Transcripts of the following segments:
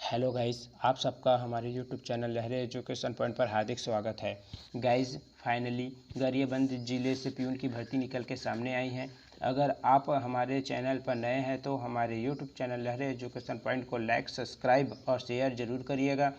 Hello guys, आप सबका हमारे यूट्यूब चैनल लहरे एजुकेशन पॉइंट पर हार्दिक स्वागत है। गाइस, फाइनली गरियाबंद ज़िले से प्यून की भर्ती निकल के सामने आई है। अगर आप हमारे चैनल पर नए हैं तो हमारे यूट्यूब चैनल लहरे एजुकेशन पॉइंट को लाइक, सब्सक्राइब और शेयर ज़रूर करिएगा।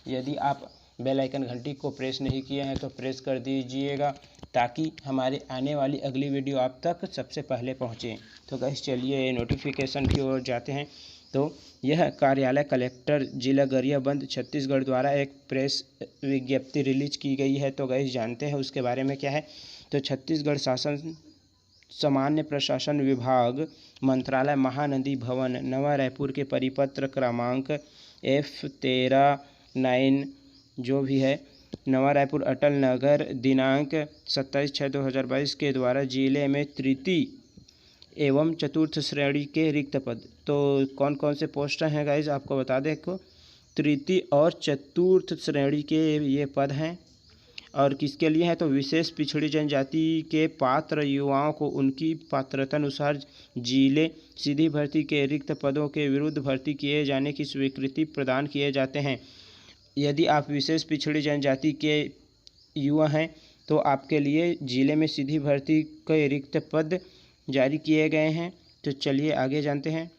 यदि आप बेल आइकन घंटी को प्रेस नहीं किए हैं तो प्रेस कर दीजिएगा ताकि हमारे आने वाली अगली वीडियो आप तक सबसे पहले पहुँचे। तो गाइस चलिए नोटिफिकेशन की ओर जाते हैं। तो यह कार्यालय कलेक्टर जिला गरियाबंद छत्तीसगढ़ द्वारा एक प्रेस विज्ञप्ति रिलीज की गई है। तो गाइस जानते हैं उसके बारे में क्या है। तो छत्तीसगढ़ शासन सामान्य प्रशासन विभाग मंत्रालय महानदी भवन नवा रायपुर के परिपत्र क्रमांक F13-9 जो भी है नवा रायपुर अटल नगर दिनांक 27/6/2022 के द्वारा जिले में तृतीय एवं चतुर्थ श्रेणी के रिक्त पद। तो कौन कौन से पोस्ट हैं गाइज आपको बता दें को तृतीय और चतुर्थ श्रेणी के ये पद हैं और किसके लिए हैं तो विशेष पिछड़ी जनजाति के पात्र युवाओं को उनकी पात्रता अनुसार जिले सीधी भर्ती के रिक्त पदों के विरुद्ध भर्ती किए जाने की स्वीकृति प्रदान किए जाते हैं। यदि आप विशेष पिछड़ी जनजाति के युवा हैं तो आपके लिए जिले में सीधी भर्ती के रिक्त पद जारी किए गए हैं। तो चलिए आगे जानते हैं।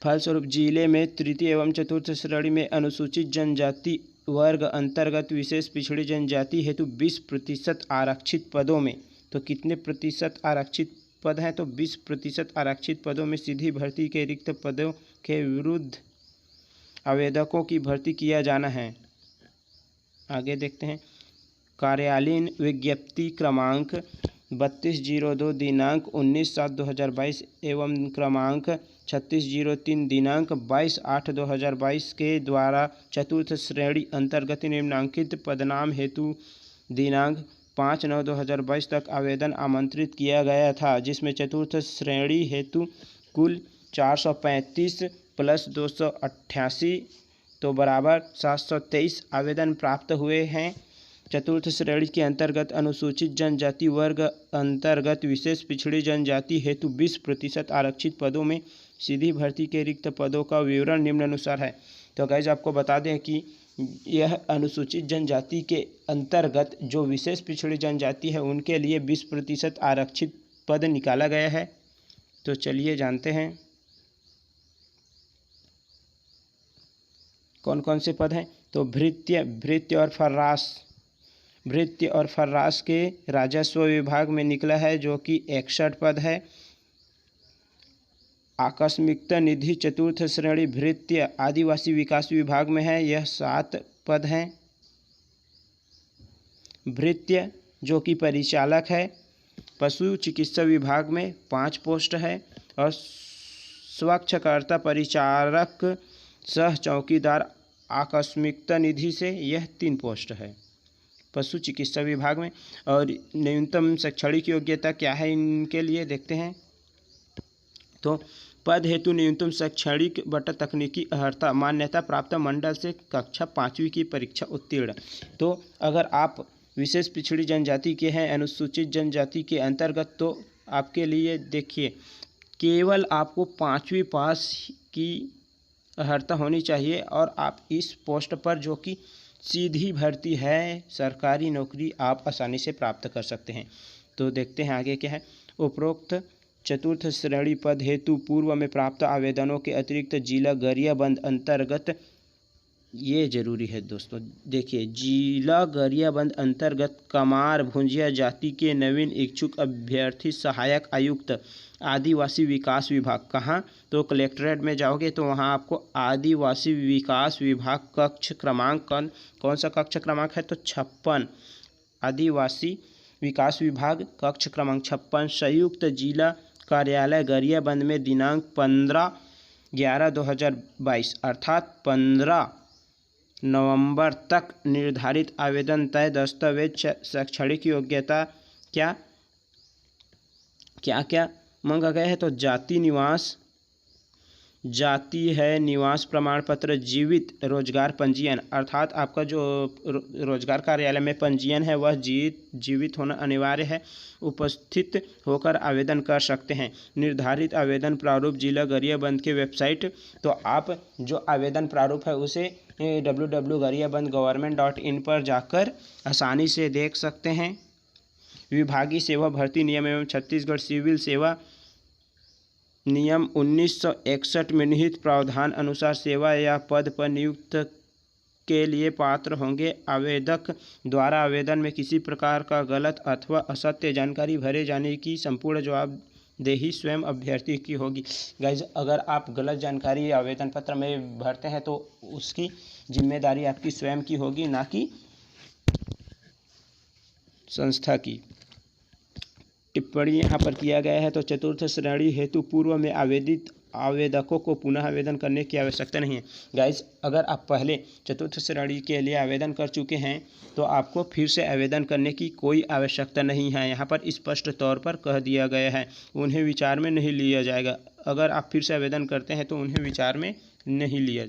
फलस्वरूप जिले में तृतीय एवं चतुर्थ श्रेणी में अनुसूचित जनजाति वर्ग अंतर्गत विशेष पिछड़ी जनजाति हेतु 20% आरक्षित पदों में तो कितने प्रतिशत आरक्षित पद हैं तो 20% आरक्षित पदों में सीधी भर्ती के रिक्त पदों के विरुद्ध आवेदकों की भर्ती किया जाना है। आगे देखते हैं। कार्यालयीन विज्ञप्ति क्रमांक 3202 दिनांक 19/7/2022 एवं क्रमांक 3603 दिनांक 22/8/2022 के द्वारा चतुर्थ श्रेणी अंतर्गत निम्नांकित पदनाम हेतु दिनांक 5/9/2022 तक आवेदन आमंत्रित किया गया था, जिसमें चतुर्थ श्रेणी हेतु कुल 435 प्लस 288 तो बराबर 723 आवेदन प्राप्त हुए हैं। चतुर्थ श्रेणी के अंतर्गत अनुसूचित जनजाति वर्ग अंतर्गत विशेष पिछड़ी जनजाति हेतु 20% आरक्षित पदों में सीधी भर्ती के रिक्त पदों का विवरण निम्नानुसार है। तो गाइस आपको बता दें कि यह अनुसूचित जनजाति के अंतर्गत जो विशेष पिछड़ी जनजाति है उनके लिए 20% आरक्षित पद निकाला गया है। तो चलिए जानते हैं कौन कौन से पद हैं। तो भृत्य और फर्रास के राजस्व विभाग में निकला है जो कि 61 पद है। आकस्मिकता निधि चतुर्थ श्रेणी भृत्य आदिवासी विकास विभाग में है, यह 7 पद हैं। भृत्य जो कि परिचालक है पशु चिकित्सा विभाग में 5 पोस्ट है और स्वच्छकर्ता परिचारक सह चौकीदार आकस्मिकता निधि से यह 3 पोस्ट है पशु चिकित्सा विभाग में। और न्यूनतम शैक्षणिक योग्यता क्या है इनके लिए देखते हैं। तो पद हेतु न्यूनतम शैक्षणिक बटा तकनीकी अर्हता मान्यता प्राप्त मंडल से कक्षा 5वीं की परीक्षा उत्तीर्ण। तो अगर आप विशेष पिछड़ी जनजाति के हैं अनुसूचित जनजाति के अंतर्गत तो आपके लिए देखिए केवल आपको 5वीं पास की अर्हता होनी चाहिए और आप इस पोस्ट पर जो कि सीधी भर्ती है सरकारी नौकरी आप आसानी से प्राप्त कर सकते हैं। तो देखते हैं आगे क्या है। उपरोक्त चतुर्थ श्रेणी पद हेतु पूर्व में प्राप्त आवेदनों के अतिरिक्त जिला गरियाबंद अंतर्गत ये जरूरी है दोस्तों, देखिए जिला गरियाबंद अंतर्गत कमार भुंजिया जाति के नवीन इच्छुक अभ्यर्थी सहायक आयुक्त आदिवासी विकास विभाग कहाँ तो कलेक्ट्रेट में जाओगे तो वहाँ आपको आदिवासी विकास विभाग कक्ष क्रमांक कौन सा कक्ष क्रमांक है तो 56 आदिवासी विकास विभाग कक्ष क्रमांक 56 संयुक्त जिला कार्यालय गरियाबंद में दिनांक 15/11/2022 अर्थात 15 नवंबर तक निर्धारित आवेदन तय दस्तावेज शैक्षणिक योग्यता क्या क्या क्या मांगा गया है तो जाति निवास जाती है, निवास प्रमाण पत्र, जीवित रोजगार पंजीयन, अर्थात आपका जो रोजगार कार्यालय में पंजीयन है वह जीवित होना अनिवार्य है। उपस्थित होकर आवेदन कर सकते हैं। निर्धारित आवेदन प्रारूप जिला गरियाबंद के वेबसाइट, तो आप जो आवेदन प्रारूप है उसे www.गरियाबंद.gov.in पर जाकर आसानी से देख सकते हैं। विभागीय सेवा भर्ती नियम एवं छत्तीसगढ़ सिविल सेवा नियम 1961 में निहित प्रावधान अनुसार सेवा या पद पर नियुक्त के लिए पात्र होंगे। आवेदक द्वारा आवेदन में किसी प्रकार का गलत अथवा असत्य जानकारी भरे जाने की संपूर्ण जवाबदेही स्वयं अभ्यर्थी की होगी। गाइज, अगर आप गलत जानकारी आवेदन पत्र में भरते हैं तो उसकी जिम्मेदारी आपकी स्वयं की होगी, ना कि संस्था की। टिप्पणी यहाँ पर किया गया है। तो चतुर्थ श्रेणी हेतु पूर्व में आवेदकों को पुनः आवेदन करने की आवश्यकता नहीं है। गाइस, अगर आप पहले चतुर्थ श्रेणी के लिए आवेदन कर चुके हैं तो आपको फिर से आवेदन करने की कोई आवश्यकता नहीं है। यहाँ पर स्पष्ट तौर पर कह दिया गया है, उन्हें विचार में नहीं लिया जाएगा। अगर आप फिर से आवेदन करते हैं तो उन्हें विचार में नहीं लिया जाएगा।